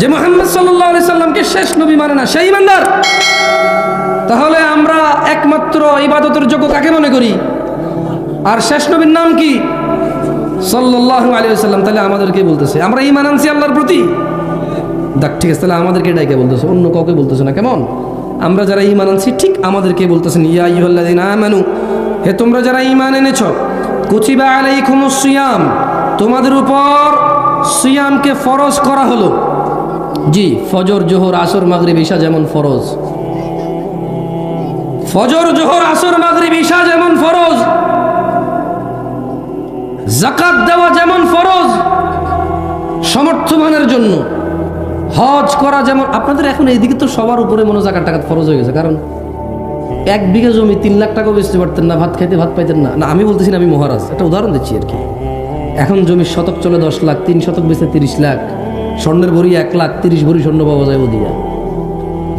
যে মুহাম্মদ সাল্লাল্লাহু আলাইহি সাল্লামকে শেষ নবী মানে না, সেই ইমানদার। তাহলে আমরা একমাত্র ইবাদতের যোগ্য কাকে মনে করি? আর শেষ নবীর নাম কি? সাল্লাল্লাহু আলাইহি ওয়াসাল্লাম। তাহলে আমাদেরকে বলতেছে আমরা ঈমান আনছি আল্লাহর প্রতি। দেখ, ঠিক আছে, তাহলে আমাদেরকে ডাইকে বলতেছে, অন্য কাউকে বলতেছে না। কেমন? আমরা যারা ঈমান আনছি ঠিক আমাদেরকে বলতেছেন, ইয়া আইয়ুহাল্লাযীনা আমানু, হে তোমরা যারা ঈমান এনেছো, কুতিবা আলাইকুমুস সিয়াম, তোমাদের উপর সিয়ামকে ফরজ করা হলো। জি, ফজর জোহর আসর মাগরিব ঈশা যেমন ফরজ, ফজর জোহর আসর মাগরিব ঈশা যেমন ফরজ, যাকাত দেওয়া যেমন ফরজ সমর্থমানের জন্য, হজ করা যেমন। আপনাদের এখন এইদিকে তো সবার উপরে মনে জাকাত টাকাত ফরজ হয়ে গেছে, কারণ 1 বিঘা জমি 3 লাখ টাকাও বেচতে পারতেন না, ভাত খাইতে ভাত পাইতেন না। না, আমি বলতেছি না, আমি মহারাজ, একটা উদাহরণ দিচ্ছি আর কি। এখন জমির শতক চলে 10 লাখ, 3 শতক বেচে 30 লাখ, স্বর্ণের ভরি 1 লাখ, 30 ভরি স্বর্ণ পাওয়া যায় ওদিয়া।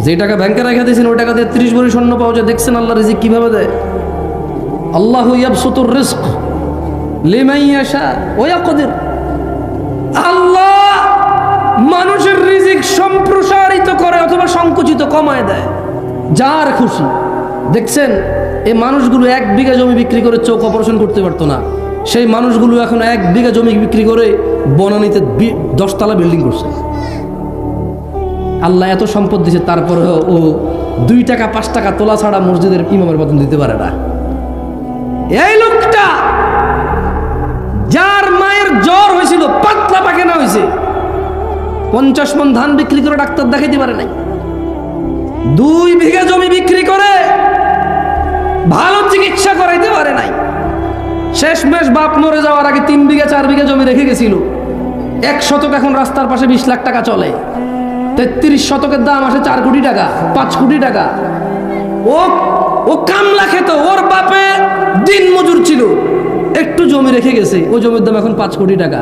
যে টাকা ব্যাংকে রেখে দিয়েছেন ওই টাকা দিয়ে 30 ভরি স্বর্ণ পাওয়া যায়। দেখছেন আল্লাহ রিজিক কিভাবে দেয়? আল্লাহু ইয়াবসুতুর রিজক লিমান ইয়াশা ওয়া ইয়াকদির। আল্লাহ মানুষের রিজিক সম্প্রসারিত করে অথবা সংকুচিত কমায় দেয়, যার খুশি। দেখছেন এই মানুষগুলো 1 বিঘা জমি বিক্রি করে চোখ অপারেশন করতে পারতো না, সেই মানুষগুলো এখন 1 বিঘা জমি বিক্রি করে বনানীতে 10 তলা বিল্ডিং করছে। আল্লাহ এত সম্পদ দিয়েছে, তারপরেও ও 2 টাকা 5 টাকা তোলা ছাড়া মসজিদের ইমামের বেতন দিতে পারে না। এই লোকটা যার মায়ের জ্বর হয়েছিল, পাতলা পায়খানা হয়েছে, 50 মণ ধান বিক্রি করে ডাক্তার দেখাইতে পারে নাই। 2 বিঘা জমি বিক্রি করে ভালো চিকিৎসা করাইতে পারে নাই। শেষমেশ বাপ মরে যাওয়ার আগে 3 বিঘা 4 বিঘা জমি রেখে গেছিল। 1 শতক এখন রাস্তার পাশে 20 লাখ টাকা চলে। 33 শতকের দাম আসে 4 কোটি টাকা, 5 কোটি টাকা। ও কামলা খেত, ওর বাপে দিন মজুর ছিল, একটু জমি রেখে গেছে, ওই জমির দাম এখন 5 কোটি টাকা।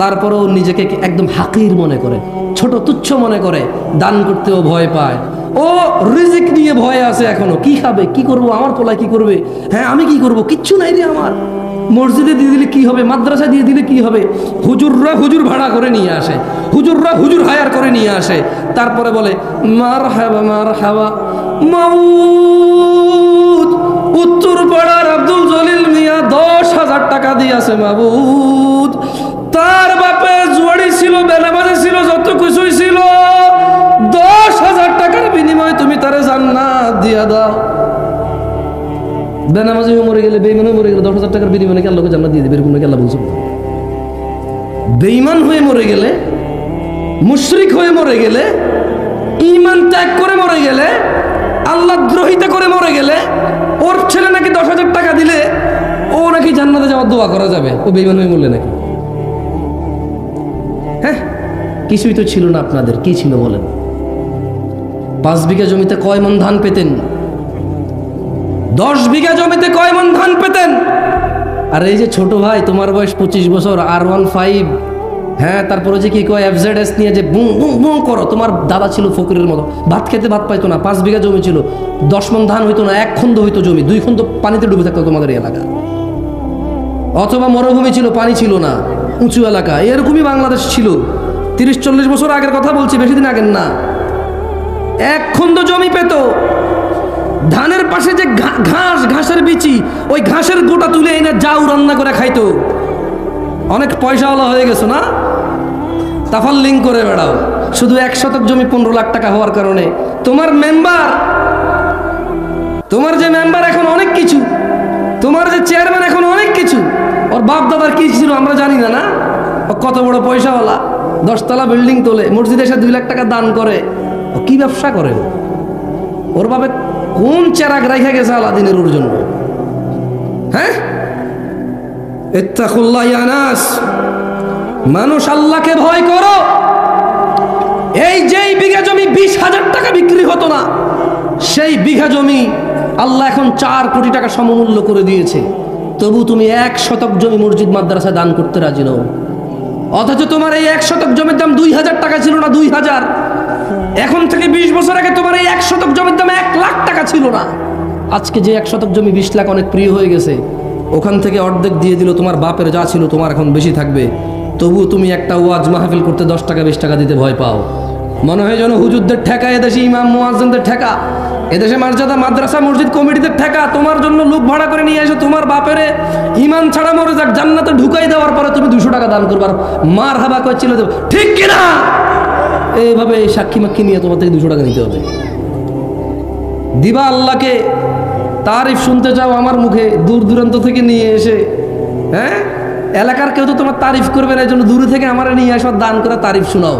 তারপরেও নিজেকে একদম হাকির মনে করে, ছোট তুচ্ছ মনে করে, দান করতেও ভয় পায়। ও রিজিক নিয়ে ভয় আছে এখনো, কি খাবে, কি করব, আমার পোলায় কি করবে, হ্যাঁ আমি কি করব, কিচ্ছু নাই রে আমার। মসজিদে দিয়ে দিলে কি হবে, মাদ্রাসায় দিয়ে দিলে কি হবে। হুজুররা হুজুর ভাড়া করে নিয়ে আসে, হুজুররা হুজুর হায়ার করে নিয়ে আসে, তারপরে বলে মারহাবা মারহাবা মাবুদ। উত্তর পাড়ার আব্দুল জলিল মিয়া 10,000 টাকা দিয়েছে মাবুদ। তার বাপে জুয়ারি ছিল, বেনামাজি ছিল, যত কিছুই ছিল, 10,000 টাকার বিনিময়ে তুমি তারে জান্নাত দিয়া দাও। বেনামাজি হয়ে মরে গেলে, বেঈমান হয়ে মরে গেলে 10,000 টাকার বিনিময়ে কি আল্লাহকে জান্নাত দিয়ে দেবে? এরকম নাকি আল্লাহ বলছেন? বেঈমান হয়ে মরে গেলে, মুশরিক হয়ে মরে গেলে, ঈমান ত্যাগ করে মরে গেলে, আল্লাহ দ্রোহিতা করে মরে গেলে, ওর ছেলে নাকি 10,000 টাকা দিলে ও নাকি জান্নাতে যাওয়ার দোয়া করা যাবে? ও বেঈমান হয়ে মরলে নাকি? হ্যাঁ, কিছুই তো ছিল না আপনাদের। কি ছিল বলেন? 5 বিঘা জমিতে কয় মণ ধান পেতেন? 10 বিঘা জমিতে কয় মণ ধান পেতেন? আর এই যে ছোট ভাই, তোমার বয়স 25 বছর, R15, হ্যাঁ, তারপরে যে কি কয় FZS নিয়ে যে বুম বুম বুম করো। তোমার দাদা ছিল ফকিরের মতো, ভাত খেতে ভাত পাইতো না, 5 বিঘা জমি ছিল, 10 মণ ধান হইতো না, 1 খন্দ হইতো জমি, 2 খন্দ পানিতে ডুবে থাকতো তোমাদের এলাকা। অথবা মরুভূমি ছিল, পানি ছিল না, উঁচু এলাকা। এরকমই বাংলাদেশ ছিল 30-40 বছর আগের কথা বলছি, বেশি দিন আগের না। 1 খন্দ জমি পেত, ধানের পাশে যে ঘাসের বিচি, ওই ঘাসের গোটা তুলে এনে জাউ রান্না করে খাইতো। অনেক পয়সাওয়ালা হয়ে গেছো না, তাফাল্লিং করে বেড়াও। শুধু 1 শতক জমি 15 লাখ টাকা হওয়ার কারণে তোমার যে মেম্বার এখন অনেক কিছু, তোমার যে চেয়ারম্যান এখন অনেক কিছু। ওর বাপ দাদার কি ছিল আমরা জানি না, না? ও কত বড় পয়সাওয়ালা, 10 তলা বিল্ডিং তোলে, মসজিদে এসে 2 লাখ টাকা দান করে। ও কি ব্যবসা করে? ওর বাপে কোন চেরাগ রাইখা গেছে আলাদিনের ওর জন্য? হ্যাঁ, ইত্তাকুল্লাহ ইয়া নাস, মানুষ আল্লাহকে ভয় করো। এই যেই বিঘা জমি 20,000 টাকা বিক্রি হতো না, সেই বিঘা জমি আল্লাহ এখন 4 কোটি টাকা সমমূল্য করে দিয়েছে। তবু তুমি 1 শতক জমি মসজিদ মাদ্রাসায় দান করতে রাজি নও। অথচ তোমার এই 1 শতক জমির দাম 2,000 টাকা ছিল না, 2,000। এখন থেকে 20 বছর আগে তোমার এই 1 শতক জমির দাম 1 লাখ টাকা ছিল না। আজকে যে 1 শতক জমি 20 লাখ অনেক প্রিয় হয়ে গেছে, ওখান থেকে অর্ধেক দিয়ে দিল। তোমার বাপের যা ছিল তোমার এখন বেশি থাকবে, তবুও তুমি একটা ওয়াজ মাহফিল করতে 10 টাকা 20 টাকা দিতে ভয় পাও। মনে হয় যেন হুজুরদের ঠেকা, এদেশে ইমাম মুয়াজ্জিনদের ঠেকা, এদেশে মর্যাদা মাদ্রাসা মসজিদ কমিটিদের ঠেকা। তোমার জন্য লোক ভাড়া করে নিয়ে এসে তোমার বাপেরে ইমান ছাড়া মরে যাক জান্নাতে ঢুকাই দেওয়ার পরে তুমি 200 টাকা দান করবার, মার হাবা করছিল দেব, ঠিক কিনা? এইভাবে সাক্ষী মাক্ষী নিয়ে তোমার থেকে 200 টাকা নিতে হবে। দিবা আল্লাহকে, তারিফ শুনতে চাও আমার মুখে দূর দূরান্ত থেকে নিয়ে এসে, হ্যাঁ এলাকার কেউ তো তোমার তারিফ করবে না, এই জন্য দূরে থেকে আমার নিয়ে আসো দান করে তারিফ শোনাও,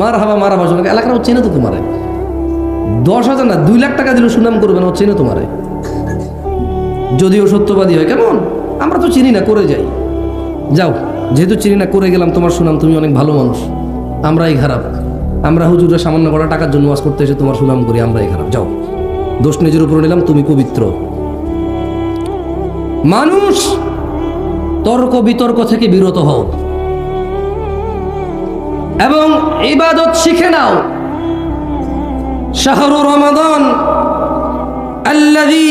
মার হাবা শোনাও। এলাকার ও চেনে তো তোমারে, 10,000 না 2 লাখ টাকা দিলেও সুনাম করবে না, ও চেনে তোমারে, যদিও সত্যবাদী হয়। কেমন আমরা তো চিনি না, করে যাই, যাও যেহেতু চিনি না করে গেলাম, তোমার সুনাম, তুমি অনেক ভালো মানুষ, আমরাই খারাপ, আমরা হুজুরের সামান্য কটা টাকার জন্য ওয়াজ করতে এসে তোমার সুনাম করি, আমরাই খারাপ, যাও দোষ নিজের উপর নিলাম, তুমি পবিত্র। মানুষ তর্ক বিতর্ক থেকে বিরত হও এবং ইবাদত শিখে নাও। শাহরু রমাদান আল্লাযী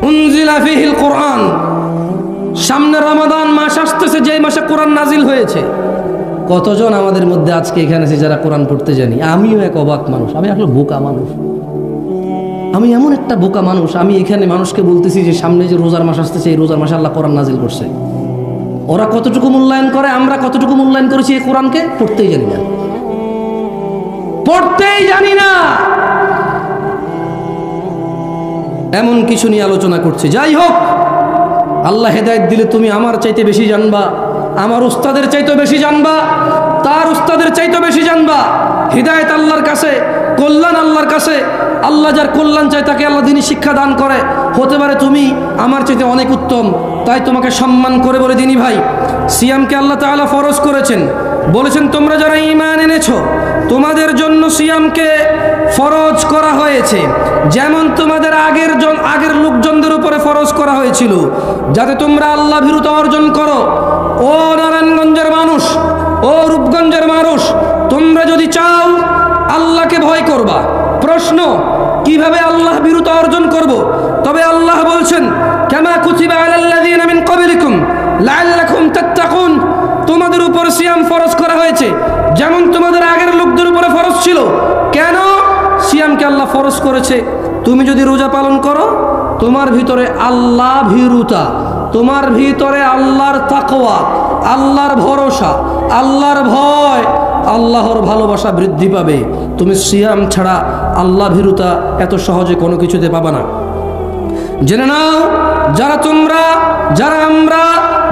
উনজিলা ফীহিল কুরআন, সামনে রমাদান মাস আসতেছে, যে মাসে কোরআন নাজিল হয়েছে। কতজন আমাদের মধ্যে আজকে এখানে আছে যারা কোরআন পড়তে জানি? আমিও এক অবাক মানুষ, আমি আসলে বোকা মানুষ, আমি এমন একটা বোকা মানুষ। আমি এখানে মানুষকে বলতেছি যে সামনে যে রোজার মাস আসতেছে, এই রোজার মাসে আল্লাহ কোরআন নাজিল করছে। ওরা কতটুকু মূল্যায়ন করে, আমরা কতটুকু মূল্যায়ন করেছি এই কোরআনকে? পড়তেই জানি না, পড়তেই জানি না, এমন কিছু নিয়ে আলোচনা করছে। যাই হোক, আল্লাহ হেদায়েত দিলে তুমি আমার চাইতে বেশি জানবা, আমার উস্তাদের চাইতে বেশি জানবা, তার উস্তাদের চাইতে বেশি জানবা। হিদায়েত আল্লাহর কাছে, কল্যাণ আল্লাহর কাছে। আল্লাহ যার কল্যাণ চায় তাকে আল্লাহ দিনী শিক্ষা দান করে। হতে পারে তুমি আমার চাইতে অনেক উত্তম, তাই তোমাকে সম্মান করে বলে দিনী ভাই, সিয়ামকে আল্লাহ তাআলা ফরজ করেছেন, বলেছেন তোমরা যারা ঈমান এনেছো তোমাদের জন্য সিয়ামকে ফরজ করা হয়েছে, যেমন তোমাদের আগের লোকজনদের উপরে ফরজ করা হয়েছিল, যাতে তোমরা আল্লাহ ভীরুতা অর্জন করো। ও নারায়ণগঞ্জের মানুষ, ও রূপগঞ্জের মানুষ, তোমরা যদি চাও আল্লাহকে ভয় করবা। প্রশ্ন, কিভাবে আল্লাহ ভীরুতা অর্জন করব? তবে আল্লাহ বলছেন, কামা কুতিবা আলাল্লাযীনা মিন ক্বাবলিকুম লাআল্লাকুম তাত্তাকুন, তোমাদের উপর সিয়াম ফরজ করা হয়েছে যেমন তোমাদের আগের লোকদের উপরে ফরজ ছিল। কেন সিয়ামকে আল্লাহ ফরজ করেছে? তুমি যদি রোজা পালন করো, তোমার ভিতরে আল্লাহ ভীরুতা, তোমার ভিতরে আল্লাহর তাকওয়া, আল্লাহর ভরসা, আল্লাহর ভয়, আল্লাহর ভালোবাসা বৃদ্ধি পাবে। তুমি সিয়াম ছাড়া আল্লাহ ভীরুতা এত সহজে কোনো কিছুতে পাবা না। জেনে নাও, যারা আমরা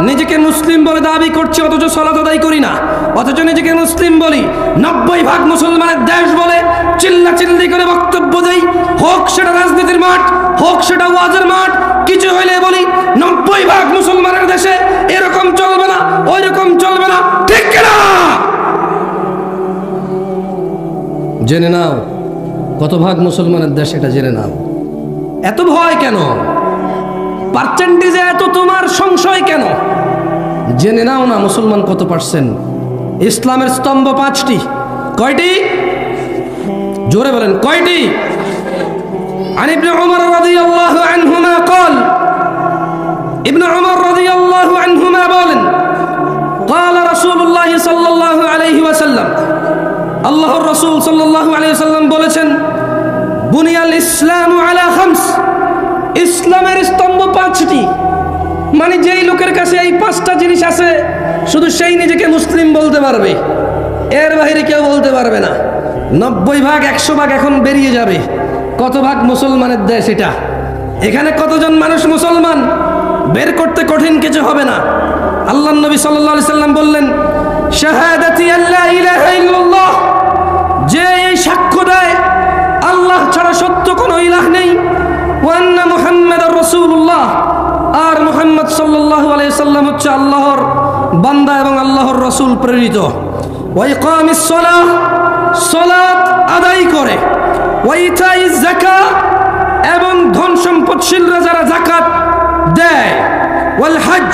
নিজেকে মুসলিম বলে দাবি করছি অথচ সালাত আদায় করি না, অথচ নিজেকে মুসলিম বলি, 90% মুসলমানের দেশ বলে চিল্লাচিল্লি করে বক্তব্য দেই, হোক সেটা রাজনীতির মাঠ, হোক সেটা ওয়াজের মাঠ, কিছু হইলে বলি 90% মুসলমানের দেশে এরকম চলবে না, ওই রকম চলবে না, ঠিক কিনা? জেনে নাও কত ভাগ মুসলমানের দেশ, এটা জেনে নাও। এত ভয় কেন? পার্সেন্টেজে এত তোমার সংশয় কেন? জেনে নাও না মুসলমান কত পার্সেন্ট। ইসলামের স্তম্ভ 5টি। কয়টি? জোরে বলেন, কয়টি? عن ابن عمر رضي الله عنهما قال, ابن عمر رضي الله عنهما বলেন, قال رسول الله صلى الله عليه وسلم, আল্লাহর রাসূল সাল্লাল্লাহু আলাইহি ওয়াসাল্লাম বলেছেন, বুনিয়াল ইসলামু আলা খামস, ইসলামের স্তম্ভ 5টি। মানে যেই লোকের কাছে এই 5টা জিনিস আছে শুধু সেই নিজেকে মুসলিম বলতে পারবে, এর বাইরে কেউ বলতে পারবে না। 90% 100% এখন বেরিয়ে যাবে। কত ভাগ মুসলমানের দেশ এটা? এখানে কতজন মানুষ মুসলমান বের করতে কঠিন কিছু হবে না। আল্লাহর নবী সাল্লাল্লাহু আলাইহি সাল্লাম বললেন, শাহাদাতি আল্লা ইলাহা ইল্লাল্লাহ, যে এই সাক্ষ্য দেয় আল্লাহ ছাড়া সত্য কোনো ইলাহ নেই, ওয়া আন্না মুহাম্মাদুর রাসূলুল্লাহ, আর মুহাম্মদ সাল্লাল্লাহু আলাইহি সাল্লাম হচ্ছে আল্লাহর বান্দা এবং আল্লাহর রাসূল প্রেরিত। ওয়া ইকামিস সালাহ, সালাত আদায় করে, ওয়া ইতাইজ যাকাত, এবং ধন সম্পদশীলরা যারা যাকাত দেয়, ওয়াল হজ,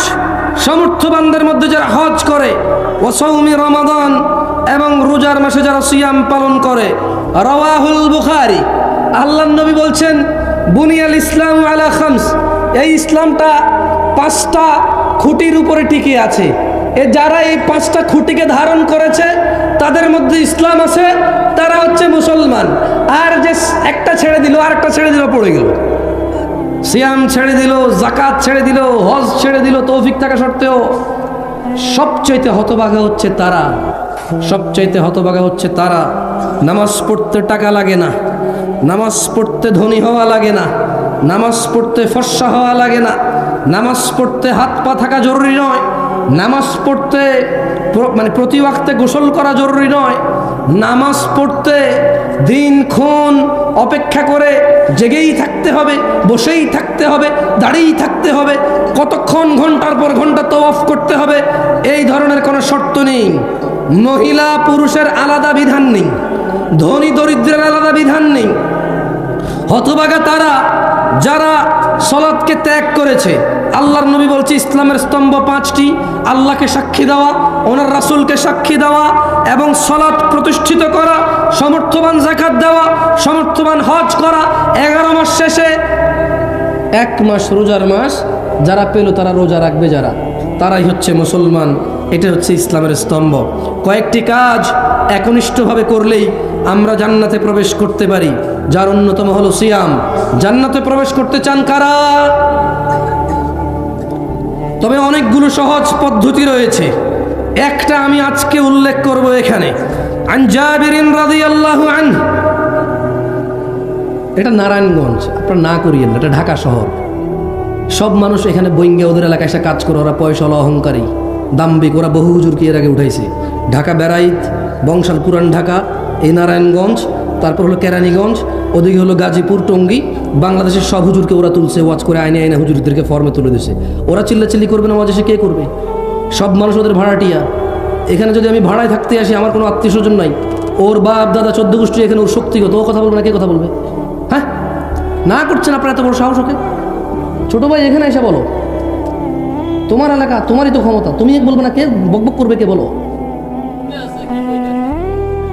সমর্থবানদের মধ্যে যারা হজ করে, ওয়া সাওমি রমাদান, এবং রোজার মাসে যারা সিয়াম পালন করে। রাওয়াহুল বুখারী। আল্লাহর নবী বলছেন, বুনিয়াল ইসলাম আলা খামস, এই ইসলামটা 5টা খুঁটির উপরে টিকে আছে। যারা এই 5টা খুঁটিকে ধারণ করেছে তাদের মধ্যে ইসলাম আছে, তারা হচ্ছে মুসলমান। আর যে একটা ছেড়ে দিল, আরেকটা ছেড়ে দিল, পড়ে গেল। সিয়াম ছেড়ে দিল, যাকাত ছেড়ে দিল, হজ ছেড়ে দিল, তৌফিক থাকা সত্ত্বেও সবচাইতে হতভাগা হচ্ছে তারা, সবচাইতে হতভাগা হচ্ছে তারা। নামাজ পড়তে টাকা লাগে না, নামাজ পড়তে ধনী হওয়া লাগে না, নামাজ পড়তে ফর্সা হওয়া লাগে না, নামাজ পড়তে হাত পা থাকা জরুরি নয়, নামাজ পড়তে মানে প্রতি ওয়াক্তে গোসল করা জরুরি নয়, নামাজ পড়তে দিনক্ষণ অপেক্ষা করে জেগেই থাকতে হবে, বসেই থাকতে হবে, দাঁড়িয়েই থাকতে হবে, কতক্ষণ ঘন্টার পর ঘন্টা তওয়াফ করতে হবে, এই ধরনের কোনো শর্ত নেই। মহিলা পুরুষের আলাদা বিধান নেই, ধনী দরিদ্রের আলাদা বিধান নেই। হতভাগা তারা যারা সালাতকে ত্যাগ করেছে। আল্লাহর নবী বলছে ইসলামের স্তম্ভ 5টি: আল্লাহকে সাক্ষী দেওয়া, ওনার রাসূলকে সাক্ষী দেওয়া এবং সালাত প্রতিষ্ঠিত করা, সমর্থবান যাকাত দেওয়া, সমর্থবান হজ করা। 11 মাস শেষে 1 মাস রোজার মাস যারা পেল তারা রোজা রাখবে, যারা তারাই হচ্ছে মুসলমান। এটা হচ্ছে ইসলামের স্তম্ভ। কয়েকটি কাজ একনিষ্ঠভাবে করলেই আমরা জান্নাতে প্রবেশ করতে পারি, যার অন্যতম হলো সিয়াম। জান্নাতে প্রবেশ করতে চান কারা? তবে অনেকগুলো সহজ পদ্ধতি রয়েছে, একটা আমি আজকে উল্লেখ করব এখানে। আন জাবিরিন রাদিয়াল্লাহু আনহু, এটা নারায়ণগঞ্জ, আপনারা না করিয়েন, এটা ঢাকা শহর। সব মানুষ এখানে বইঙ্গে ওদের এলাকায় এসে কাজ করে, ওরা পয়সাওয়ালা, অহংকারী, দাম্বিক, ওরা বহু হুজুরকে এর আগে উঠাইছে। ঢাকা বেড়াইত, বংশাল, পুরান ঢাকা, এই নারায়ণগঞ্জ, তারপর হলো কেরানীগঞ্জ, ওদিকে হলো গাজীপুর, টঙ্গী। বাংলাদেশের সব হুজুরকে ওরা তুলছে, ওয়াজ করে আইনে আইনে হুজুরদেরকে ফর্মে তুলে দিছে। ওরা চিল্লাচিল্লি করবে না, ওয়াজ এসে কে করবে? সব মানুষ ওদের ভাড়াটিয়া। এখানে যদি আমি ভাড়ায় থাকতে আসি, আমার কোনো আত্মীয় স্বজন নাই, ওর বাপ দাদা 14 গোষ্ঠী এখানে, ওর শক্তিগত, ও কথা বলবে না, কে কথা বলবে? হ্যাঁ, না করছেন আপনার এত বড় সাহস ওকে? ছোট ভাই এখানে এসে বলো, তোমার এলাকা, তোমারই তো ক্ষমতা, তুমি বলবে না, কে বকবক করবে, কে বলো?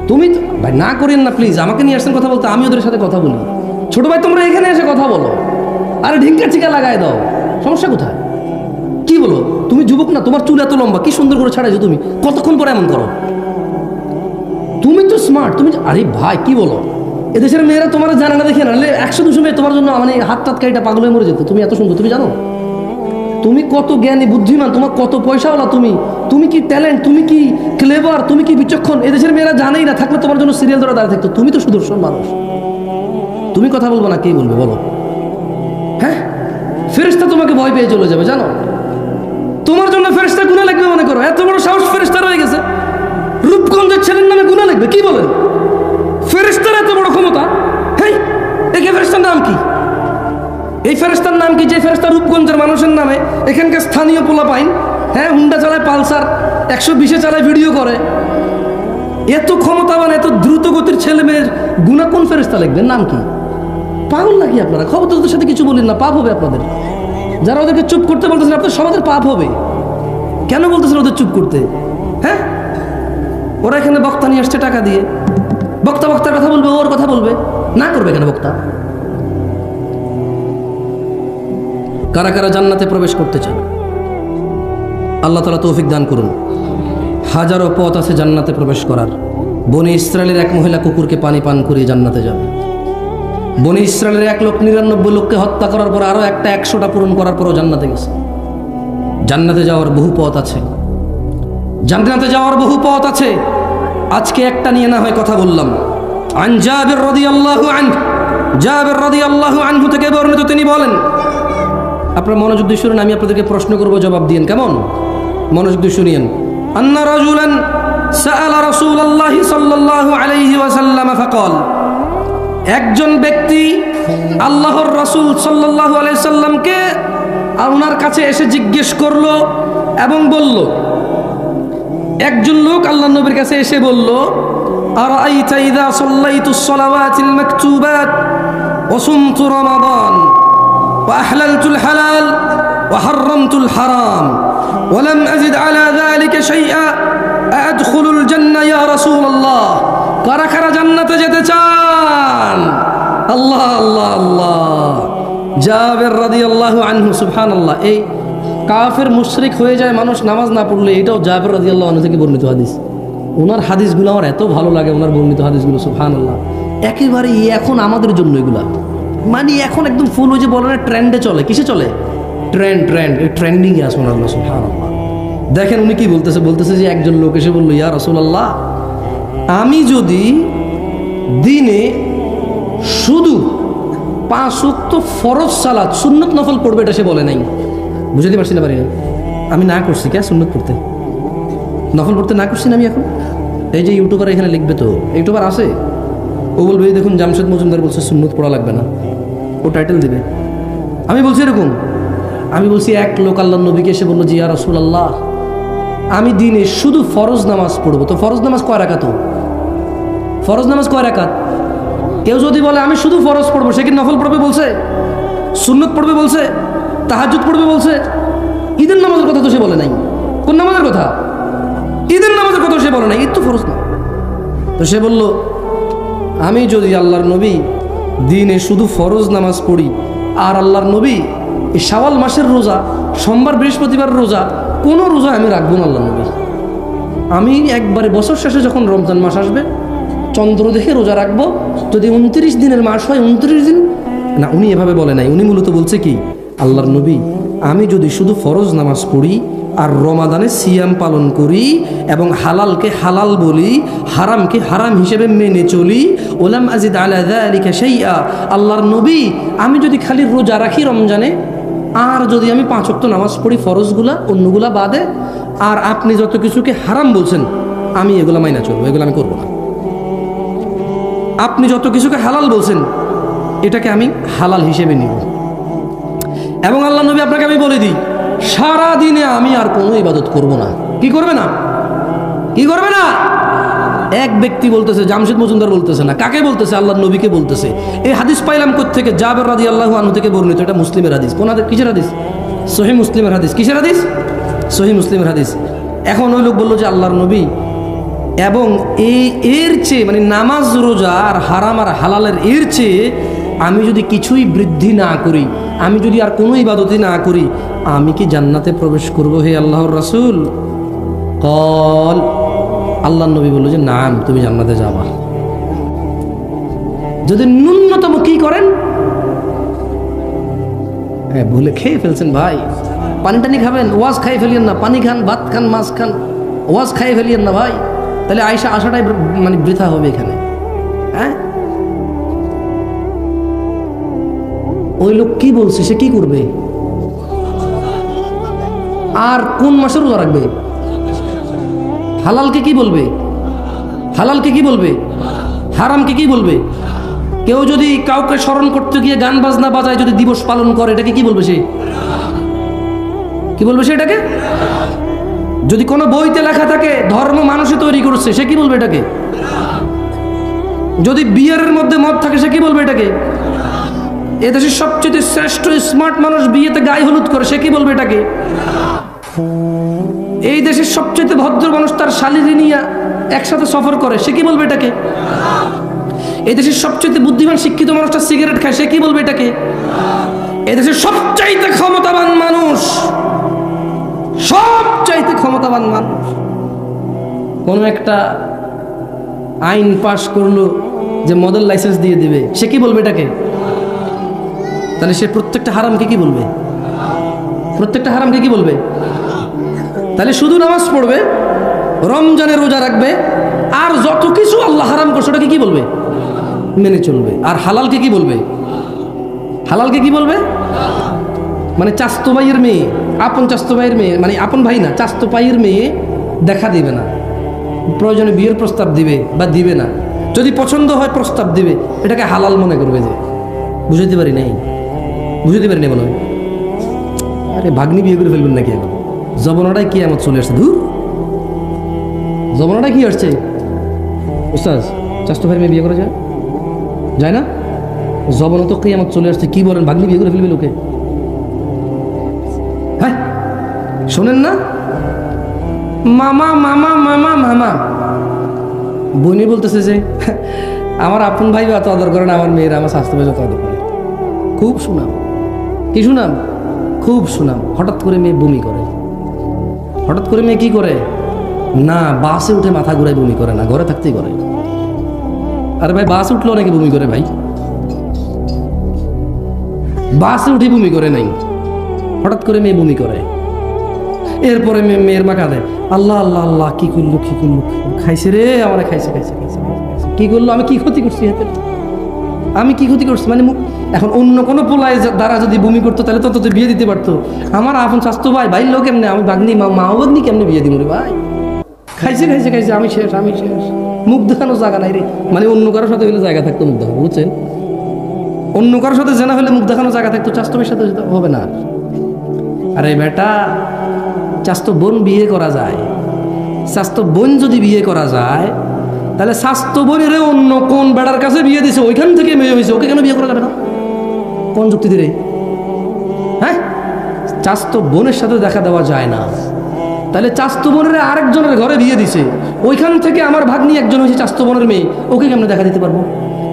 তুমি ভাই না করেন না প্লিজ, আমাকে নিয়ে আসছেন কথা বলতে, আমি ওদের সাথে কথা বলি। ছোট ভাই তোমরা এখানে এসে কথা বলো, আরে ঢিঙ্কা চিকা লাগাই দাও, সমস্যা কোথায়? কি বলো? তুমি যুবক না, তোমার চুল এত লম্বা, কি সুন্দর করে ছাড়াইছো তুমি, কতক্ষণ পরে এমন করো? তুমি তো স্মার্ট, তুমি, আরে ভাই কি বলো? এদেশের মেয়েরা তোমার জানে না, দেখে না, 100-200 মেয়ে তোমার জন্য মানে হাত টাত কাইটা পাগল হয়ে মরে যেত। তুমি এত সুন্দর, তুমি জানো তুমি কত জ্ঞানী, বুদ্ধিমান, তোমার কত পয়সাওয়ালা, তুমি কি ট্যালেন্ট, তুমি কি ক্লেভার, তুমি কি বিচক্ষণ, এদেশের মেয়েরা জানেই না, থাকলে তোমার জন্য সিরিয়াল ধরে দাঁড়িয়ে থাকতো। তুমি তো সুদর্শন মানুষ, তুমি কথা বলবো না, কে বলবে বলো? হ্যাঁ, ফেরেশতা তোমাকে ভয় পেয়ে চলে যাবে, জানো? তোমার জন্য ফেরেশতা গুনাহ লিখবে মনে করো, এত বড় সাহস ফেরেশতা রয়ে গেছে, রূপগঞ্জের ছেলের নামে গুনাহ লিখবে, কি বলেন? ফেরেশতার এত বড় ক্ষমতা? হেই, এই ফেরেশতার নাম কি? এই ফেরেশতার নাম কি যে ফেরেশতা রূপগঞ্জের মানুষের নামে, এখানকার স্থানীয় পোলা পাইন, হ্যাঁ, হুন্ডা চালায়, পালসার 120-এ চালায়, ভিডিও করে, এত ক্ষমতাবান, এত দ্রুত গতির ছেলে মেয়ের গুনাহ কোন ফেরেশতা লিখবেন? নাম কি? পাগল নাকি আপনারা? খবর তো ওদের সাথে কিছু বলেন না, পাপ হবে আপনাদের। যারা ওদেরকে চুপ করতে বলতেছেন, আপনাদের সমাজের পাপ হবে। কেন বলতেছেন ওদের চুপ করতে? হ্যাঁ, ওরা এখানে বক্তা নিয়ে আসছে টাকা দিয়ে, বক্তার কথা বলবে, ওর কথা বলবে, না করবে কেন বক্তা? কারা কারা জান্নাতে প্রবেশ করতে চান? আল্লাহ তাআলা তৌফিক দান করুন। হাজারো পথ আছে জান্নাতে প্রবেশ করার। বনি ইসরায়েলের এক মহিলা কুকুরকে পানি পান করিয়ে জান্নাতে যাবে। বনি ইসরায়েলের 1 লোক 99 লোককে হত্যা করার পর আরো একটা 100টা পূরণ করার পরও জান্নাতে গেছে। জান্নাতে যাওয়ার বহু পথ আছে, জান্নাতে যাওয়ার বহু পথ আছে। আজকে একটা নিয়ে না হয় কথা বললাম। আন জাবির রাদিয়াল্লাহু আনহু, জাবির রাদিয়াল্লাহু আনহু থেকে বর্ণিত, তিনি বলেন, আপনারা মনোযোগ দিয়ে শুনুন, আমি আপনাদেরকে প্রশ্ন করব, জবাব দিন, কেমন? মনোযোগ দিয়ে শুনিয়েন। আন্না রাজুলান সাআলা রাসূলুল্লাহি সাল্লাল্লাহু আলাইহি ওয়াসাল্লাম ফাকাল, একজন ব্যক্তি আল্লাহর রাসূল সাল্লাল্লাহু আলাইহি সাল্লামকে ওনার কাছে এসে জিজ্ঞেস করলো এবং বলল, একজন লোক আল্লাহর নবীর কাছে এসে বলল, আরাআইতা ইযা সাল্লাইতুস সালাওয়াতিল মাকতুবাত ওয়া সুমতু রমাদান ওয়া আহলালতুল হালাল ওয়া হাররামতুল হারাম ওয়া লাম আযিদ আলা যালিকা শাইআ আদখুলুল জান্নাহ ইয়া রাসূলুল্লাহ। কারা কারা জান্নাতে যেতে চান? আল্লাহ আল্লাহ আল্লাহ। জাবির রাদিয়াল্লাহু আনহু, সুবহানাল্লাহ। এই কাফের মুশরিক হয়ে যায় মানুষ নামাজ না পড়লে, এটাও জাবির রাদিয়াল্লাহু আনহু থেকে বর্ণিত হাদিস। ওনার হাদিসগুলো আমার এত ভালো লাগে, ওনার বর্ণিত হাদিসগুলো সুবহানাল্লাহ, একেবারে এখন আমাদের জন্য এগুলা, মানে এখন একদম ফুল ওই যে বলে না ট্রেন্ডে চলে, কিসে চলে, ট্রেন্ডিংয়ে আছে ওনারগুলো সুবহানাল্লাহ। দেখেন উনি কি বলতেছে যে একজন লোক এসে বললো, ইয়া রাসূলুল্লাহ, আমি যদি দিনে শুধু 5 ওয়াক্ত ফরজ সালাত, সুন্নত নফল পড়বে, এটা সে বলে নাই। বুঝতে পারছি না, পারি না আমি না করছি কে সুন্নত পড়তে, নফল পড়তে না করছি না আমি এখন। এই যে ইউটিউবার এখানে লিখবে, তো ইউটিউবার আছে, ও বলবে এই দেখুন জামশেদ মজুমদার বলছে সুন্নত পড়া লাগবে না, ও টাইটেল দিবে। আমি বলছি এরকম, আমি বলছি এক লোক আল্লাহর নবীকে এসে বললো যে ইয়া রাসূলুল্লাহ, আমি দিনে শুধু ফরজ নামাজ পড়বো, তো ফরজ নামাজ কয় রাকাত? ফরজ নামাজ কয় রাকাত? কেউ যদি বলে আমি শুধু ফরজ পড়বো, সে কি নফল পড়বে বলছে, সুন্নত পড়বে বলছে, তাহাজ্জুদ পড়বে বলছে? ঈদের নামাজের কথা তো সে বলে নাই। কোন নামাজের কথা? ঈদের নামাজের কথা সে বলে নাই, ঈদ তো ফরজ না। তো সে বলল, আমি যদি আল্লাহর নবী দিনে শুধু ফরজ নামাজ পড়ি, আর আল্লাহর নবী এই শাওয়াল মাসের রোজা, সোমবার বৃহস্পতিবার রোজা, কোনো রোজা আমি রাখবো না আল্লাহর নবী। আমি একবারে বছর শেষে যখন রমজান মাস আসবে, চন্দ্র দেখে রোজা রাখবো, যদি 29 দিনের মাস হয় 29 দিন না। উনি এভাবে বলে নাই, উনি মূলত বলছে কি, আল্লাহর নবী আমি যদি শুধু ফরজ নামাজ পড়ি আর রমাদানে সিয়াম পালন করি এবং হালালকে হালাল বলি, হারামকে হারাম হিসেবে মেনে চলি, ওলাম আজিদ আলা যালিকা শাইআ, আল্লাহর নবী আমি যদি খালি রোজা রাখি রমজানে, আর যদি আমি 5 ওয়াক্ত নামাজ পড়ি ফরজগুলা, অন্যগুলা বাদে, আর আপনি যত কিছুকে হারাম বলছেন আমি এগুলা মাইনা চলবো, এগুলো আমি করবো না। আপনি যত কিছুকে হালাল বলছেন এটাকে আমি হালাল হিসেবে নিব। এবং আল্লাহ নবী আপনাকে আমি বলে দিই, সারা দিনে আমি আর কোনো ইবাদত করব না। কি করবে না? কি করবে না? এক ব্যক্তি বলতেছে, জামশেদ মজুমদার বলতেছে না, কাকে বলতেছে? আল্লাহর নবীকে বলতেছে। এই হাদিস পাইলাম কোত্থেকে? জাবের রাদিয়াল্লাহু আনহু থেকে বর্ণিত, এটা মুসলিমের হাদিস। কোন হাদিস? কিসের হাদিস? সহিহ মুসলিমের হাদিস। কিসের হাদিস? সহিহ মুসলিমের হাদিস। এখন ওই লোক বললো যে আল্লাহর নবী, এবং এর চেয়ে মানে নামাজ রোজা আর হারাম আর হালালের এর চেয়ে আমি যদি কিছুই বৃদ্ধি না করি, আমি যদি আর কোনো ইবাদতই না করি, আমি কি জান্নাতে প্রবেশ করবো হে আল্লাহর রাসূল? কল, আল্লাহর নবী বলল যে নাম, তুমি জান্নাতে যাবা যদি ন্যূনতম কি করেন। হ্যাঁ, ভুলে খেয়ে ফেলছেন ভাই, পানি টানি খাবেন, ওয়াজ খাই ফেলিয়েন না, পানি খান, ভাত খান, মাছ খান, ওয়াজ খাই ফেলিয়েন না ভাই, তাহলে আসাটাই মানে বৃথা হবে এখানে। হ্যাঁ, ওই লোক কি বলছে, সে কি করবে? আর কোন মাসে রোজা রাখবে? হালালকে কি বলবে? হালালকে কি বলবে? হারামকে কি বলবে? কেউ যদি কাউকে স্মরণ করতে গিয়ে গান বাজনা বাজায় যদি দিবস পালন করে, এটাকে কি বলবে? সে কি বলবে? সে এটাকে, যদি কোনো বইতে লেখা থাকে ধর্ম মানুষই তৈরি করছে, সে কি বলবে এটাকে? যদি বিয়ের মধ্যে মদ থাকে, সে কি বলবে এটাকে? এদেশের সবচেয়ে শ্রেষ্ঠ স্মার্ট মানুষ বিয়েতে গায়ে হলুদ করে, সে কি বলবে এটাকে? এই দেশের সবচেয়ে ভদ্র মানুষ তার শালীরি নিয়ে একসাথে সফর করে, সে কি বলবে এটাকে? এই দেশের সবচেয়ে বুদ্ধিমান শিক্ষিত মানুষটা সিগারেট খায়, সে কি বলবে এটাকে? এদেশের সবচাইতে ক্ষমতাবান মানুষ, সবচাইতে ক্ষমতাবান মানুষ কোন একটা আইন পাশ করলো যে মডেল লাইসেন্স দিয়ে দিবে, সে কি বলবে এটাকে? তাহলে সে প্রত্যেকটা হারামকে কি বলবে? প্রত্যেকটা হারামকে কি বলবে? তাহলে শুধু নামাজ পড়বে, রমজানে রোজা রাখবে, আর যত কিছু আল্লাহ হারাম করছে ওটাকে কি বলবে? মেনে চলবে। আর হালালকে কি বলবে? হালালকে কি বলবে? মানে চাস্তো ভাইয়ের মেয়ে, আপন চাস্তো ভাইয়ের মেয়ে, মানে আপন ভাই না, চাস্তো ভাইয়ের মেয়ে দেখা দিবে না, প্রয়োজনে বিয়ের প্রস্তাব দিবে বা দিবে না, যদি পছন্দ হয় প্রস্তাব দিবে, এটাকে হালাল মনে করবে। যে বুঝতে পারি নাই, বুঝতে পারি নাই মনে হয়। আরে ভাগ্নি বিয়ে করে ফেলবেন নাকি? এখন জবনাটাই কি আমার চলে আসছে, ধুর জবনাটাই কি আসছে। উস্তাদ, চাস্তো ভাইয়ের মেয়ে বিয়ে করা যায়? যায় না? জবনা তো কি আমার চলে আসছে, কি বলেন? ভাগ্নি বিয়ে করে ফেলবে লোকে? হ্যাঁ, শোনেন না, মামা মামা মামা মামা, বোনই বলতেছে যে আমার আপন ভাই এত আদর করে না আমার মেয়েরা, আমার স্বাস্থ্য ভাই যত আদর করে। খুব সুনাম, কি সুনাম, খুব সুনাম। হঠাৎ করে মেয়ে বমি করে, হঠাৎ করে মেয়ে কি করে? না, বাসে উঠে মাথা ঘুরায় বমি করে না, ঘরে থাকতেই করে। আরে ভাই, বাস উঠলো অনেকে বমি করে ভাই, বাসে উঠে বমি করে নাই, হঠাৎ করে মেয়ে বমি করে। এরপরে মেয়ের মা কাঁদে, আল্লাহ আল্লাহ আল্লাহ, কি করলো কি করলো, খাইছে রে আমার, খাইছে খাইছে খাইছে, কি করলো, আমি কি ক্ষতি করছি হাতে, আমি কি ক্ষতি করছি? মানে এখন অন্য কোনো পোলায় দ্বারা যদি বমি করতো তাহলে তো বিয়ে দিতে পারতো। আমার আপন স্বাস্থ্য ভাই, ভাই লোক কেমনে, আমি বাগনি মা বাগনি কেমনে বিয়ে দিব রে ভাই? খাইছে খাইছে খাইছে, আমি শেষ, আমি শেষ, মুখ দেখানো জায়গা নাই রে। মানে অন্য কারোর সাথে হলে জায়গা থাকতো মুখ দেখানো, বুঝছেন? অন্য কারোর সাথে জেনা হলে মুখ দেখানো জায়গা থাকতো, চাস্তবের সাথে হবে না। আরে বেটা, চাস্তো বোন বিয়ে করা যায়, স্বাস্থ্য বোন যদি বিয়ে করা যায় তাহলে স্বাস্থ্য বোনের অন্য কোন বেড়ার কাছে বিয়ে দিছে, ওইখান থেকে মেয়ে হয়েছে, ওকে কেন বিয়ে করা যাবে না? কোন যুক্তি দিয়ে? হ্যাঁ, চাস্তো বোনের সাথে দেখা দেওয়া যায় না, তাহলে চাস্তো বোনের আরেকজনের ঘরে বিয়ে দিছে, ওইখান থেকে আমার ভাগ্নি একজন হয়েছে চাস্তো বোনের মেয়ে, ওকে কেমনে দেখা দিতে পারবো?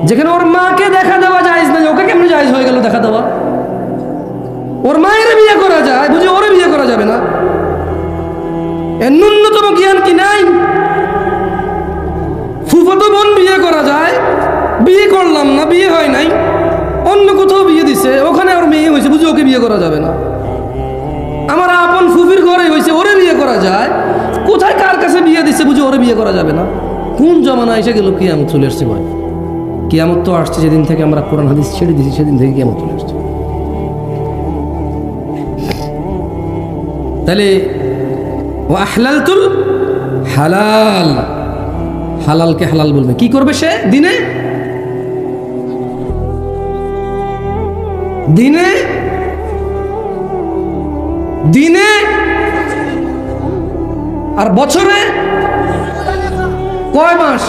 যেখানে ওর মাকে দেখা দেওয়া যায় না, ওকে কেমনে জায়েজ হয়ে গেল দেখা দেওয়া? ওর মায়ের বিয়ে করা যায়, বুঝি ওরে বিয়ে করা যাবে না? এর ন্যূনতম জ্ঞান কি নাই? ফুফাতো বোন বিয়ে করা যায়, বিয়ে করলাম না, বিয়ে হয় নাই, অন্য কোথাও বিয়ে দিছে, ওখানে ওর মেয়ে হয়েছে, বুঝি ওকে বিয়ে করা যাবে না? আমার আপন ফুফির ঘরে হয়েছে, ওরে বিয়ে করা যায়, কোথায় কার কাছে বিয়ে দিছে, বুঝি ওরে বিয়ে করা যাবে না? কোন জমানা এসে গেল? কিয়ামত চলে আসছে ভাই, কিয়ামত তো আসছে যেদিন থেকে আমরা কোরআন হাদিস ছেড়ে দিয়েছি, সেদিন থেকে কিয়ামত চলে আসছে। তাহলে ওয়াহলালতুল হালাল, হালালকে হালাল বলবে, কি করবে সে? দিনে দিনে দিনে আর বছরে কয় মাস?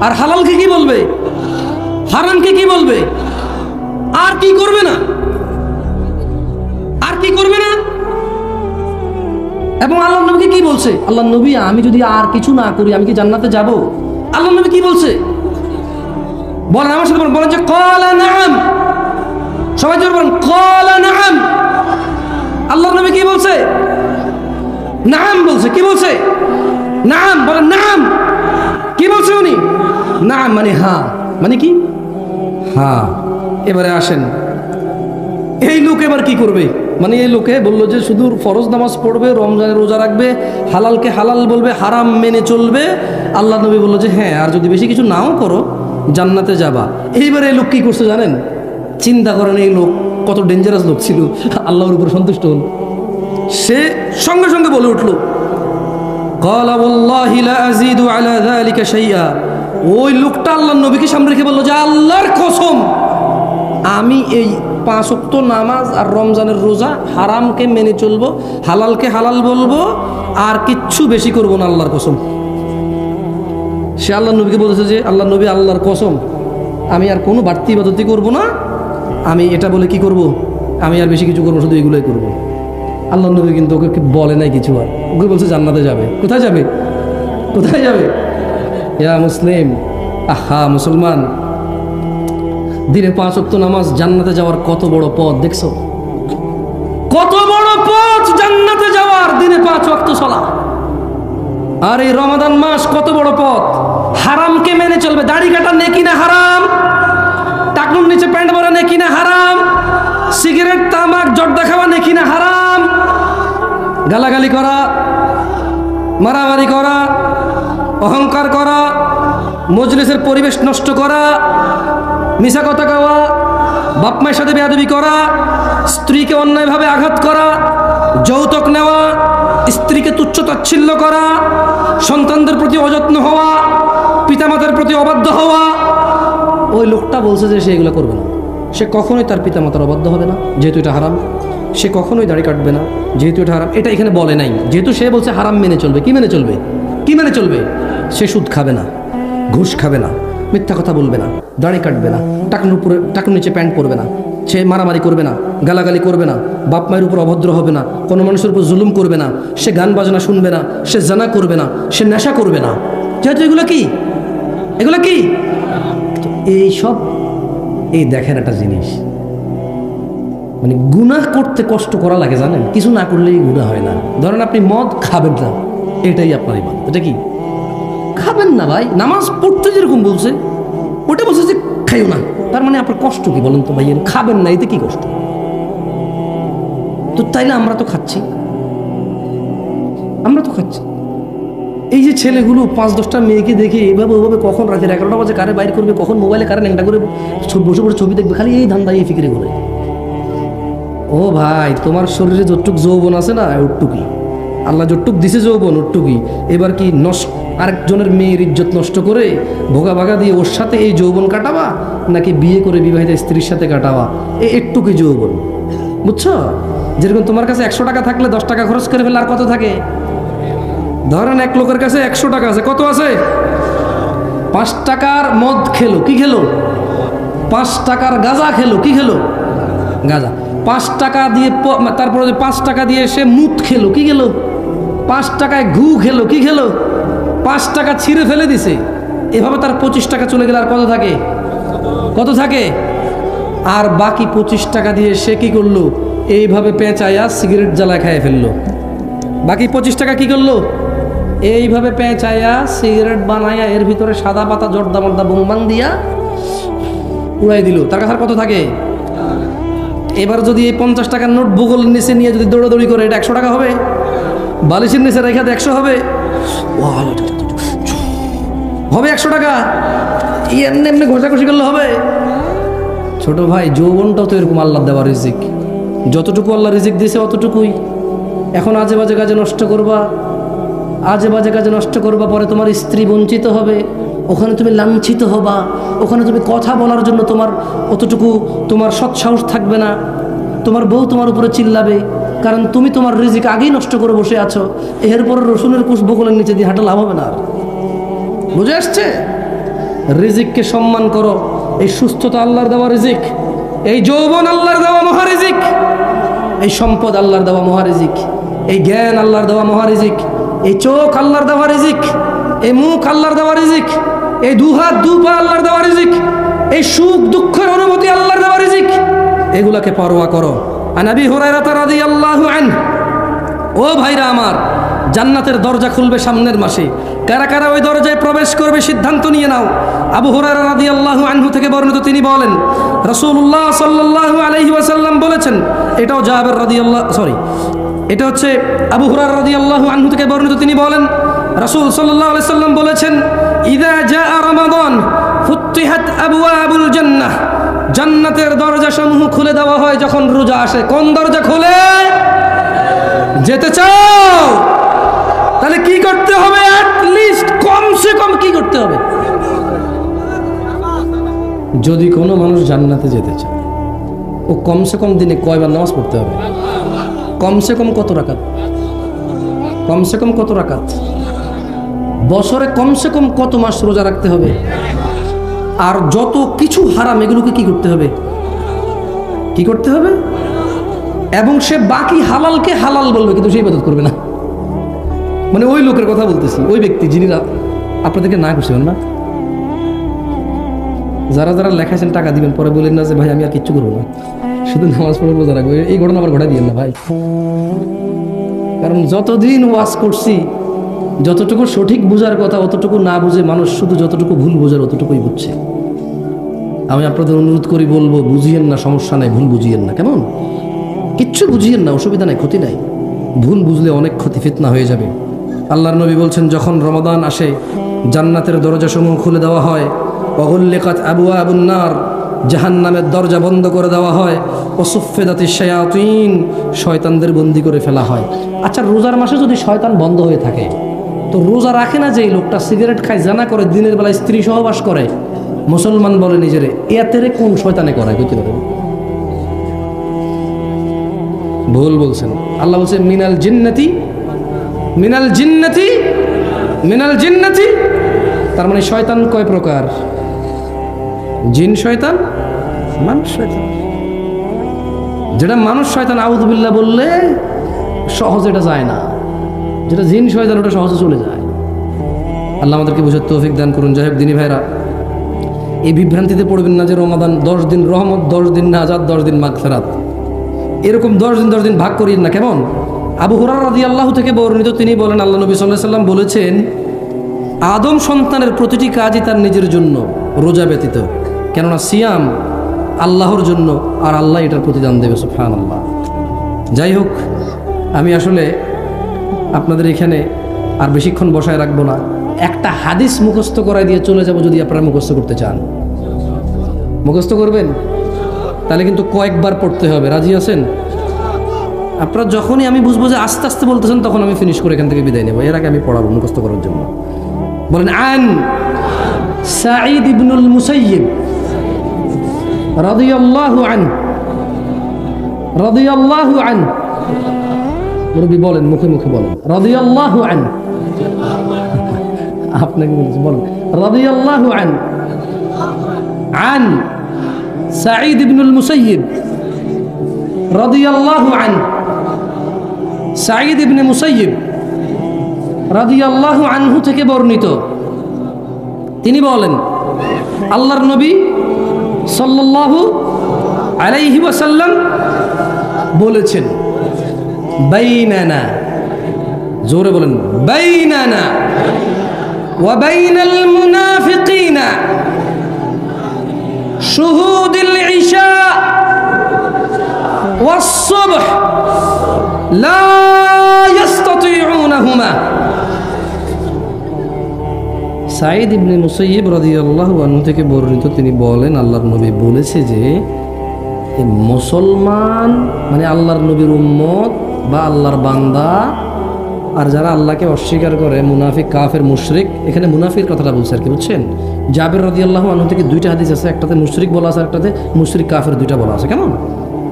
আর হালালকে কি বলবে, হারামকে কি বলবে? আর কি করবে না, আর কি করবে না? এবং আল্লাহ নবীকে কি বলছে? আল্লাহ নবী, আমি যদি আর কিছু না করি আমি কি জান্নাতে যাব? আল্লাহ নবী কি বলছে বলেন আমার সাথে, বলেন যে ক্বালা নাআম, সবাই জোরে বলেন ক্বালা নাআম। আল্লাহ নবী কি বলছে? নাআম বলছে। কি বলছে? নাআম, বলেন নাআম। কি বলছে উনি? নাআম মানে হ্যাঁ, মানে কি? হ্যাঁ। এবারে আসেন, এই লোক এবার কি করবে? মানে এই লোকে বললো যে শুধু ফরজ নামাজ পড়বে, রমজানের রোজা রাখবে, হালালকে হালাল বলবে, হারাম মেনে চলবে। আল্লাহ নবী বললো যে হ্যাঁ, আর যদি বেশি কিছু নাও করো জান্নাতে যাবা। এইবার এই লোক কি করছে জানেন? চিন্তা করেন এই লোক কত ডেঞ্জারাস লোক ছিল। আল্লাহর উপর সন্তুষ্ট হল, সে সঙ্গে সঙ্গে বলে উঠলো ক্বালা ওয়াল্লাহি লা আযীদু আলা যালিকা শাইআ। ওই লোকটা আল্লাহর নবীকে সামনে রেখে বললো যে আল্লাহর কসম, আমি এই 5 ওয়াক্ত নামাজ আর রমজানের রোজা, হারামকে মেনে চলবো, হালালকে হালাল বলবো, আর কিচ্ছু বেশি করবো না, আল্লাহর কসম। সে আল্লাহর নবীকে বলেছে যে আল্লাহ নবী, আল্লাহর কসম আমি আর কোনো বাড়তি ইবাদতই করবো না, আমি এটা বলে কি করব, আমি আর বেশি কিছু করবো, শুধু এগুলোই করবো। আল্লাহ নবী কিন্তু ওকে বলে নাই কিছু, আর ওকে বলছে জান্নাতে যাবে। কোথায় যাবে? কোথায় যাবে? ইয়া মুসলিম, আহা মুসলমান, দিনে 5 ওয়াক্ত নামাজ, জান্নাতে যাওয়ার কত বড় পথ দেখছো? কত বড় পথ জান্নাতে যাওয়ার, দিনে 5 ওয়াক্ত সালাত। আর এই রমাদান মাস কত বড় পথ, হারামকে মেনে চলবে। দাড়ি কাটা নেকি না হারাম? টাকনুর নিচে প্যান্ট পরা নেকি না হারাম? সিগারেট, তামাক, জর্দা খাওয়া নেকি না হারাম? গালাগালি করা, মারামারি করা, অহংকার করা, মজলিসের পরিবেশ নষ্ট করা, মিছা কথা কওয়া, বাপ মায়ের সাথে বেয়াদবি করা, স্ত্রীকে অন্যায়ভাবে আঘাত করা, যৌতুক নেওয়া, স্ত্রীকে তুচ্ছ তাচ্ছিল্য করা, সন্তানদের প্রতি অযত্ন হওয়া, পিতামাতার প্রতি অবাধ্য হওয়া। ওই লোকটা বলছে যে সে এগুলো করবে না, সে কখনোই তার পিতামাতার অবাধ্য হবে না, যেহেতু এটা হারাম। সে কখনোই দাড়ি কাটবে না, যেহেতু এটা হারাম। এটা এখানে বলে নাই, যেহেতু সে বলছে হারাম মেনে চলবে। কি মেনে চলবে? কি মেনে চলবে? সে সুদ খাবে না, ঘুষ খাবে না, মিথ্যা কথা বলবে না, দাড়ি কাটবে না, টাকনুর নিচে প্যান্ট পরবে না, সে মারামারি করবে না, গালাগালি করবে না, বাপ মায়ের উপর অভদ্র হবে না, কোনো মানুষের উপর জুলুম করবে না, সে গান বাজনা শুনবে না, সে জানা করবে না, সে নেশা করবে না। যেহেতু এগুলো কি, এগুলো কি এই সব, এই দেখেন একটা জিনিস, মানে গুনাহ করতে কষ্ট করা লাগে জানেন, কিছু না করলেই গুনাহ হয় না। ধরেন আপনি মদ খাবেন না, এটাই আপনার ইবাদত। এটা কি খাবেন না ভাই, নামাজ পড়তে যেরকম বলছে ওটা বলছে যে খাইও না, তার মানে আপনার কষ্ট কি বলেন তো ভাই? খাবেন না, এতে কি কষ্ট? তো তাইলে আমরা তো খাচ্ছি, আমরা তো খাচ্ছি। এই যে ছেলেগুলো 5-10টা মেয়েকে দেখে এভাবে ওভাবে কখন রাতে 11টা বাজে কারে বাইর করবে, কখন মোবাইলে কারে ন্যাংটা করে বসে বসে ছবি দেখবে, খালি এই ধান্দা এই ফিকিরে করে। ও ভাই, তোমার শরীরে যতটুক যৌবন আছে না ওটুকুই, আল্লাহ যতটুক দিছে যৌবন ওটুকুই। এবার কি আরেকজনের মেয়ের ইজ্জত নষ্ট করে ভোগা ভাগা দিয়ে ওর সাথে এই যৌবন কাটাবা, নাকি বিয়ে করে বিবাহিত স্ত্রীর সাথে কাটাবা? একটুকুই যৌবন, বুঝছো? যেরকম তোমার কাছে 100 টাকা থাকলে 10 টাকা খরচ করে ফেলে আর কত থাকে? ধরেন এক লোকের কাছে 100 টাকা আছে, কত আছে? 5 টাকার মদ খেলো, কি খেলো? 5 টাকার গাঁজা খেলো, কি খেলো? গাঁজা। 5 টাকা দিয়ে তারপরে 5 টাকা দিয়ে সে মুত খেলো, কি খেলো? 5 টাকায় ঘু খেলো, কি খেলো? 5 টাকা ছিঁড়ে ফেলে দিছে। এভাবে তার 25 টাকা চলে গেলে আর কত থাকে? কত থাকে? আর বাকি 25 টাকা দিয়ে সে কি করলো? এইভাবে পেঁচাইয়া সিগারেট জ্বালায় খাইয়ে ফেললো। বাকি 25 টাকা কি করলো? এইভাবে পেঁচাইয়া সিগারেট বানাইয়া এর ভিতরে সাদা পাতা জর্দা মর্দা বুংবাং দিয়া উড়াই দিল। তার কাছে কত থাকে? এবার যদি এই 50 টাকার নোট ভূগোল নিচে নিয়ে যদি দৌড়াদৌড়ি করে, এটা 100 টাকা হবে? বালিশের নিচে রেখা 100 হবে? হবে 100 টাকা? এমনি এমনি ঘষাঘষি করলে হবে? ছোট ভাই, যৌবনটাও তো এরকম আল্লাহ দেওয়া রিজিক। যতটুকু আল্লাহ রিজিক দিয়েছে অতটুকুই। এখন আজে বাজে কাজে নষ্ট করবা, আজে বাজে কাজে নষ্ট করবা, পরে তোমার স্ত্রী বঞ্চিত হবে, ওখানে তুমি লাঞ্ছিত হবা, ওখানে তুমি কথা বলার জন্য তোমার অতটুকু তোমার সৎসাহস থাকবে না, তোমার বউ তোমার উপরে চিল্লাবে, কারণ তুমি তোমার রিজিক আগেই নষ্ট করে বসে আছো। এরপর রসুনের কুশ বকুলের নিচে দিয়ে হাঁটা লাভ হবে না। বুঝে আসছে? রিজিককে সম্মান করো। এই সুস্থতা আল্লাহর দেওয়া রিজিক, এই যৌবন আল্লাহর দেওয়া মহারিজিক, এই সম্পদ আল্লাহর দেওয়া মহারিজিক, এই জ্ঞান আল্লাহর দেওয়া মহারিজিক, এই চোখ আল্লাহর দেওয়া রিজিক, এই মুখ আল্লাহর দেওয়া রিজিক, এই 2 হাত 2 পা আল্লাহর দেওয়া রিজিক, এই সুখ দুঃখের অনুভূতি আল্লাহর দেওয়া রিজিক। এগুলাকে পরোয়া করো। আন আবি হুরায়রা রাদিয়াল্লাহু আনহু, ও ভাইরা আমার, জান্নাতের দরজা খুলবে সামনের মাসে। কারা কারা ওই দরজায় প্রবেশ করবে সিদ্ধান্ত নিয়ে নাও। আবু হুরায়রা রাদিয়াল্লাহু আনহু থেকে বর্ণিত, তিনি বলেন রাসূলুল্লাহ সাল্লাল্লাহু আলাইহি ওয়াসাল্লাম বলেছেন, এটাও জাবের রাদিয়াল্লাহু এটা হচ্ছে আবু হুরায়রা রাদিয়াল্লাহু আনহু থেকে বর্ণিত, তিনি বলেন রাসূল সাল্লাল্লাহু আলাইহি ওয়াসাল্লাম বলেছেন, ইযা জাআ রমাদান ফুতিহাত আবওয়াবুল জান্নাহ, জান্নাতের দরজাসমূহ খুলে দেওয়া হয় যখন রোজা আসে। কোন দরজা খুলে? যেতে চাও? তাহলে কি করতে হবে? অ্যাটলিস্ট কমসে কম কি করতে হবে? যদি কোনো মানুষ জান্নাতে যেতে চায়, ও কমসে কম দিনে কয়বার নামাজ পড়তে হবে? কমসে কম কত রাকাত? কমসে কম কত রাকাত? বছরে কমসে কম কত মাস রোজা রাখতে হবে? আর যত কিছু হারাম এগুলোকে কি করতে হবে? কি করতে হবে? এবং সে বাকি হালালকে হালাল বলবে, কিন্তু সে ইবাদত করবে না। মানে ওই লোকের কথা বলতেছি, ওই ব্যক্তি যিনি আপনাদেরকে না করছেন না, যারা যারা লেখাইছেন টাকা দিবেন, পরে বলেন না যে ভাই আমি আর কিচ্ছু করবো না, শুধু নামাজ পড়ে রোজা রাখবো। এই ঘটনা আবার ঘটাই দিয়েন না ভাই, কারণ যতদিন ওয়াজ করছি, যতটুকু সঠিক বোঝার কথা অতটুকু না বুঝে মানুষ শুধু যতটুকু ভুল বোঝার অতটুকুই বুঝছে। আমি আপনাদের অনুরোধ করি, বলবো বুঝিয়েন না, সমস্যা নাই, ভুল বুঝিয়েন না। কেমন? কিচ্ছু বুঝিয়েন না, অসুবিধা নাই, ক্ষতি নাই। ভুল বুঝলে অনেক ক্ষতি ফিতনা হয়ে যাবে। আল্লাহর নবী বলছেন, যখন রমাদান আসে জান্নাতের দরজাসমূহ খুলে দেওয়া হয়, ওয়াগুল্লিকাত আবওয়াবুন নার, জাহান্নামের দরজা বন্ধ করে দেওয়া হয়, ওয়াসুফফিদাতিশ শায়াতিন, শয়তানদের বন্দী করে ফেলা হয়। আচ্ছা, রোজার মাসে যদি শয়তান বন্ধ হয়ে থাকে, তো রোজা রাখে না যে লোকটা, সিগারেট খায়, জানা করে, দিনের বেলায় স্ত্রী সহবাস করে, মুসলমান বলে নিজেরে, এতেরে কোন শয়তানে করায়? কইতে পারেন? ভুল বলছেন। আল্লাহ বলছে মিনাল জিন্নাতি, মিনাল জিন্নাতি, মিনাল জিন্নাতি। তার মানে শয়তান কয় প্রকার? জিন শয়তান, মানুষ শয়তান। যেটা মানুষ শয়তান আউযুবিল্লাহ বললে সহজে এটা যায় না, যেটা জিন শয়তান ওটা সহজে চলে যায়। আল্লাহ আমাদেরকে বুঝার তৌফিক দান করুন। যাই হোক দিনী ভাইরা, এই বিভ্রান্তিতে পড়বেন না যে রমাদান 10 দিন রহমত, 10 দিন নাজাত, 10 দিন মাগফিরাত, এরকম 10 দিন 10 দিন ভাগ করিয়েন না। কেমন? আবু হুরায়রা রাদিয়াল্লাহু থেকে বর্ণিত, তিনি বলেন আল্লাহ নবী সাল্লাল্লাহু আলাইহি ওয়াসাল্লাম বলেছেন, আদম সন্তানের প্রতিটি কাজই তার নিজের জন্য, রোজা ব্যতীত, কেননা সিয়াম আল্লাহর জন্য আর আল্লাহ এটার প্রতিদান দেবে। সুবহানাল্লাহ। যাই হোক, আমি আসলে আপনাদের এখানে আর বেশিক্ষণ বসায় রাখবো না। একটা হাদিস মুখস্থ করাই দিয়ে চলে যাব, যদি আপনারা মুখস্থ করতে চান। মুখস্থ করবেন? তাহলে কিন্তু কয়েকবার পড়তে হবে। রাজি আছেন? আপনারা যখনই আমি বুঝবো যে আস্তে আস্তে বলতেছেন, তখন আমি ফিনিশ করে এখান থেকে বিদায় নেব। এর আগে আমি পড়াবো মুখস্থ করার জন্য। বলেন, আন সাঈদ ইবনুল মুসাইয়িব রাদিয়াল্লাহু আনহু, রাদিয়াল্লাহু আনহু, মুরব্বি বলেন, মুখে মুখে বলেন, রাদিয়াল্লাহু আনহু। আপনাকে বলেন, রাদিয়াল্লাহু আনহু। আন সাঈদ ইবনুল মুসাইয়িব রাদিয়াল্লাহু আনহু, সাঈদ ইবনে মুসাইয়িব রাদিয়াল্লাহু আনহু থেকে বর্ণিত, তিনি বলেন, আল্লাহর নবী সাল্লাল্লাহু আলাইহি ওয়াসাল্লাম বলেছেন, বাইনানা, জোরে বলেন, বাইনানা ওয়া বাইনাল মুনাফিকিনা শুহুদুল ইশা ওয়াস সুবহ লা ইস্তাতিউনাহুমা। সাঈদ ইবনে মুসাইয়িব রাদিয়াল্লাহু আনহু থেকে বর্ণিত, তিনি বলেন, আল্লাহর নবী বলেছে যে মুসলমান মানে আল্লাহর নবীর উম্মত বা আল্লাহর বান্দা, আর যারা আল্লাহকে অস্বীকার করে, মুনাফিক, কাফের, মুশরিক, এখানে মুনাফিক কথাটা বলছে আর কি, বুঝছেন? জাবের রাদিয়াল্লাহু আনহু থেকে দুইটা হাদিস আছে, একটাতে মুশরিক বলা আছে, একটাতে মুশরিক কাফের দুইটা বলা আছে। কেমন?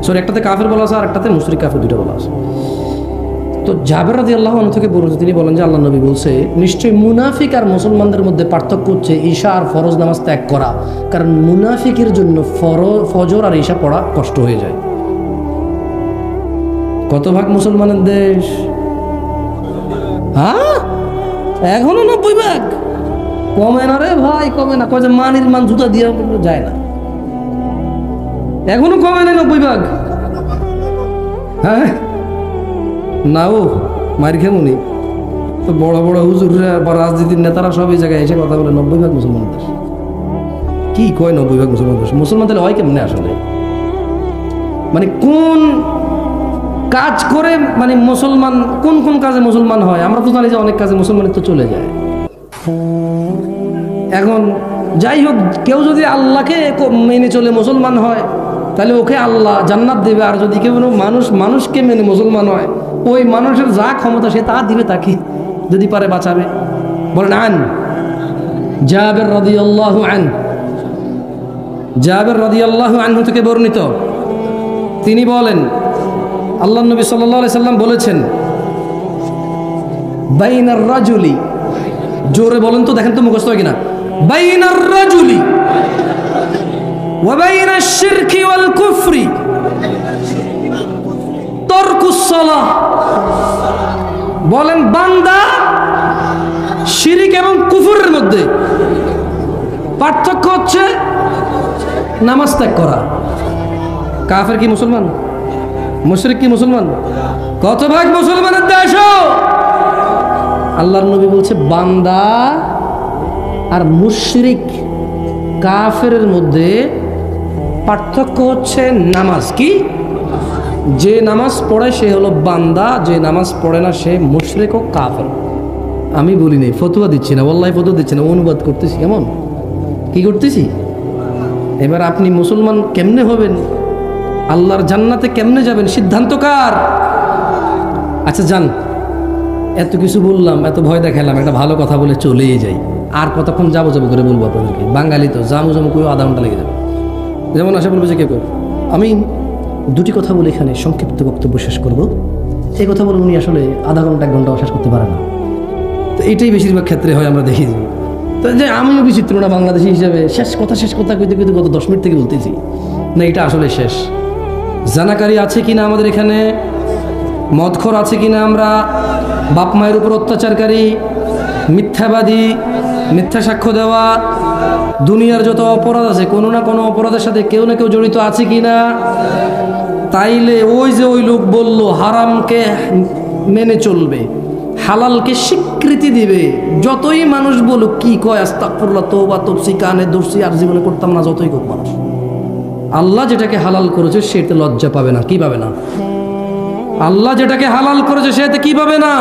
সরি, একটাতে কাফের বলা আছে আর একটাতে মুশরিক কাফের দুইটা বলা আছে। তো জাবের রাদিয়াল্লাহু আনহু থেকে বলছে, তিনি বলেন যে আল্লাহ নবী বলছে, নিশ্চয়ই মুনাফিক আর মুসলমানদের মধ্যে পার্থক্য হচ্ছে ঈশা আর ফরজ নামাজ ত্যাগ করা। কারণ মুনাফিকের জন্য ফজর আর ঈশা পড়া কষ্ট হয়ে যায়। কত ভাগ মুসলমানের দেশ? হ্যাঁ, এখনো 90 ভাগ। কমে না রে ভাই, কমে না। কয় যে মানির মান জুতা দিয়ে যায় না, এখনো কমে না 90 ভাগ। হ্যাঁ না, ও মার খেমুনি তো বড় বড় হুজুররা বা রাজনীতির নেতারা সব এই জায়গায় এসে কথা বলে 90 ভাগ মুসলমান দেশ। কি কয় 90 ভাগ মুসলমান দেশ? মুসলমান তাহলে হয় কেমনে আসলে? মানে কোন কাজ করে মানে মুসলমান, কোন কোন কাজে মুসলমান হয়? আমরা তো জানি যে অনেক কাজে মুসলমানের তো চলে যায়। এখন যাই হোক, কেউ যদি আল্লাহকে মেনে চলে মুসলমান হয়, তাহলে ওকে আল্লাহ জান্নাত দেবে। আর যদি কেউ মানুষকে মেনে মুসলমান হয়, ওই মানুষের যা ক্ষমতা সে তা দিবে তাকে, যদি পারে বাঁচাবে। বলেন, আন জাবের রাদিয়াল্লাহু আনহু, জাবের রাদিয়াল্লাহু আনহু থেকে বর্ণিত, তিনি বলেন, আল্লাহর নবী সাল্লাল্লাহু আলাইহি সাল্লাম বলেছেন, বাইনার রাজুলি, জোরে বলেন তো, দেখেন তো মুখস্থ হয় কিনা, বাইনার রাজুলি ওয়া বাইনাশ শিরকি ওয়াল কুফরি তারকুস সালাহ। বলেন, বান্দা শিরিক এবং কুফরের মধ্যে পার্থক্য হচ্ছে নামাজ ত্যাগ করা। কাফের কি মুসলমান? মুশরিক কি মুসলমান? কত ভাগ মুসলমানের দেশ? আল্লাহর নবী বলছে, বান্দা আর মুশরিক কাফের মধ্যে পার্থক্য হচ্ছে নামাজ। কি? যে নামাজ পড়ে সে হলো বান্দা, যে নামাজ পড়ে না সে মুশরিক ও কাফের। আমি বলি নাই, ফতোয়া দিচ্ছি না, ওয়াল্লাহি ফতোয়া দিচ্ছি না, অনুবাদ করতেছি। কেমন কি করতেছি? এবার আপনি মুসলমান কেমনে হবেন, আল্লাহর জান্নাতে কেমনে যাবেন, সিদ্ধান্ত কার? আচ্ছা যান, এত কিছু বললাম, এত ভয় দেখালাম, একটা ভালো কথা বলে চলেই যাই। আর কতক্ষণ যাবো যাবো করে বলবো আপনাদেরকে? বাঙালি তো জামু জামু করে আধা ঘন্টা লেগে যাবে। যেমন আসে বলবো যে কেউ আমি দুটি কথা বলে এখানে সংক্ষিপ্ত বক্তব্য শেষ করব, এই কথা বলে উনি আসলে আধা ঘন্টা 1 ঘন্টা শেষ করতে পারে না। তো এটাই বেশিরভাগ ক্ষেত্রে হয়, আমরা দেখি। তো যে আমিও বিচিত্র না বাংলাদেশি হিসাবে, শেষ কথা কইতে কইতে গত 10 মিনিট থেকে বলতেছি না, এটা আসলে শেষ। জানাকারী আছে কিনা আমাদের এখানে, মদখোর আছে কিনা, আমরা বাপ মায়ের উপর অত্যাচারকারী, মিথ্যাবাদী, মিথ্যা সাক্ষ্য দেওয়া, দুনিয়ার যত অপরাধ আছে কোনো না কোনো অপরাধের সাথে কেউ না কেউ জড়িত আছে কিনা? তাইলে ওই যে ওই লোক বলল হারামকে মেনে চলবে, হালালকে স্বীকৃতি দিবে। যতই মানুষ বলুক, কি কয় আস্তাগফিরুল্লাহ, তওবা তফসি, কানে ধরছি, আর জীবনে করতাম না, যতই হোক মানুষ, আল্লাহ যেটাকে হালাল করেছে সেটা লজ্জা পাবে না। কি পাবে না? আল্লাহ যেটাকে হালাল করেছে সেটা কি পাবে না?